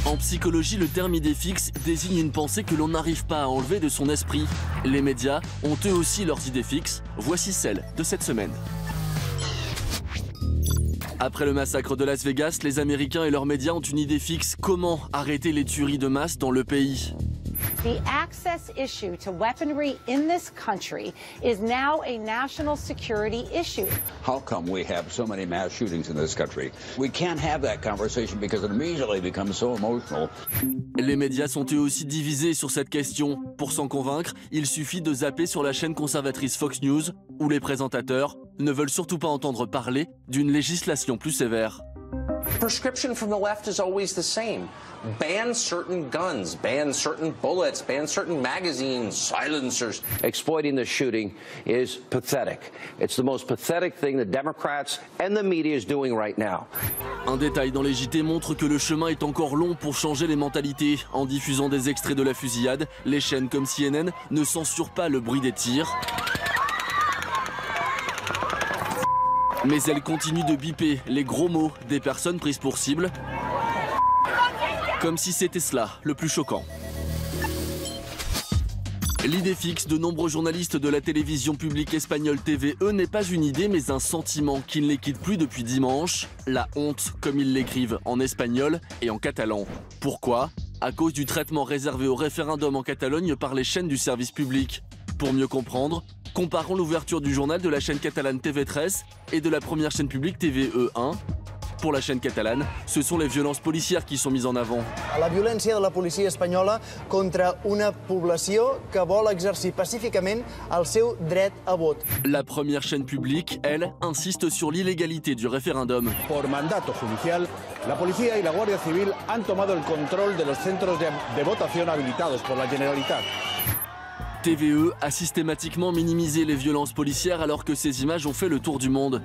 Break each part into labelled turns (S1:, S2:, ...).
S1: En psychologie, le terme idée fixe désigne une pensée que l'on n'arrive pas à enlever de son esprit. Les médias ont eux aussi leurs idées fixes. Voici celle de cette semaine. Après le massacre de Las Vegas, les Américains et leurs médias ont une idée fixe: comment arrêter les tueries de masse dans le pays.
S2: The access issue to weaponry in this country is now a national security issue.
S3: How come we have so many mass shootings in this country? We can't have that conversation because it immediately becomes so emotional.
S1: Les médias sont eux aussi divisés sur cette question. Pour s'en convaincre, il suffit de zapper sur la chaîne conservatrice Fox News, où les présentateurs ne veulent surtout pas entendre parler d'une législation plus sévère.
S4: Prescription from the left is always the same. Ban certain guns, ban certain bullets, ban certain magazines, silencers.
S5: Exploiting the shooting is pathetic. It's the most pathetic thing the Democrats and the media is doing right now.
S1: Un détail dans les JT montre que le chemin est encore long pour changer les mentalités. En diffusant des extraits de la fusillade, les chaînes comme CNN ne censurent pas le bruit des tirs. Mais elles continuent de biper les gros mots des personnes prises pour cible, comme si c'était cela le plus choquant. L'idée fixe de nombreux journalistes de la télévision publique espagnole TVE n'est pas une idée mais un sentiment qui ne les quitte plus depuis dimanche. La honte, comme ils l'écrivent en espagnol et en catalan. Pourquoi? À cause du traitement réservé au référendum en Catalogne par les chaînes du service public. Pour mieux comprendre, comparons l'ouverture du journal de la chaîne catalane TV3 et de la première chaîne publique TVE1. Pour la chaîne catalane, ce sont les violences policières qui sont mises en avant.
S6: La violència de la policia espanyola contra una població que vol exercir pacíficament el seu dret a vot.
S1: La première chaîne publique, elle, insiste sur l'illégalité du référendum.
S7: Por mandato judicial, la policía y la Guardia Civil han tomado el control de los centros de votación habilitados por la Generalitat.
S1: TVE a systématiquement minimisé les violences policières alors que ces images ont fait le tour du monde.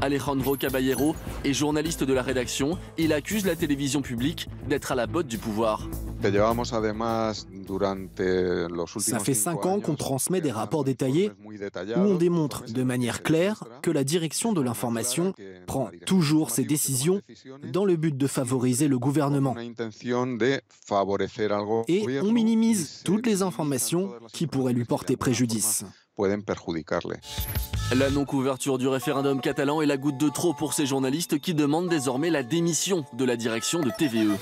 S1: Alejandro Caballero est journaliste de la rédaction. Il accuse la télévision publique d'être à la botte du pouvoir.
S8: Ça fait 5 ans qu'on transmet des rapports détaillés où on démontre de manière claire que la direction de l'information prend toujours ses décisions dans le but de favoriser le gouvernement. Et on minimise toutes les informations qui pourraient lui porter préjudice.
S1: La non-couverture du référendum catalan est la goutte de trop pour ces journalistes qui demandent désormais la démission de la direction de TVE.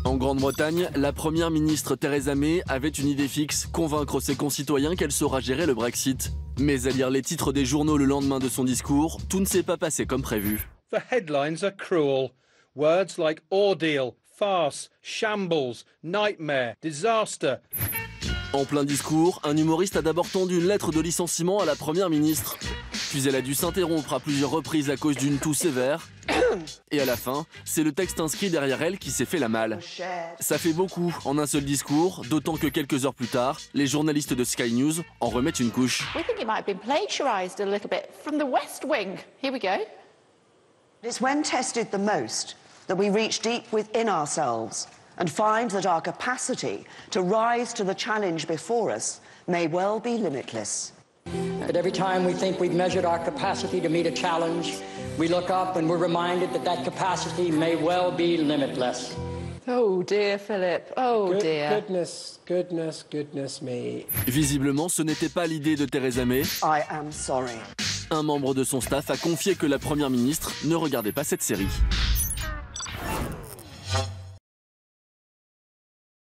S1: En Grande-Bretagne, la première ministre Theresa May avait une idée fixe: convaincre ses concitoyens qu'elle saura gérer le Brexit. Mais à lire les titres des journaux le lendemain de son discours, tout ne s'est pas passé comme prévu.
S9: The headlines are cruel. Words like ordeal, farce, shambles, nightmare, disaster.
S1: En plein discours, un humoriste a d'abord tendu une lettre de licenciement à la première ministre. Puis elle a dû s'interrompre à plusieurs reprises à cause d'une toux sévère. Et à la fin, c'est le texte inscrit derrière elle qui s'est fait la malle. Ça fait beaucoup en un seul discours, d'autant que quelques heures plus tard, les journalistes de Sky News en remettent une couche.
S2: We think it might have been plagiarized a little bit from the West Wing. Here we go.
S10: It's when tested the most that we reach deep within ourselves and find that our capacity to rise to the challenge before us may well be limitless.
S11: But every time we think we've measured our capacity to meet a challenge, we look up and we're reminded that that capacity may well be limitless.
S2: Oh dear, Philip. Oh dear.
S9: Goodness me.
S1: Visiblement, ce n'était pas l'idée de Theresa May.
S10: I am sorry.
S1: Un membre de son staff a confié que la première ministre ne regardait pas cette série.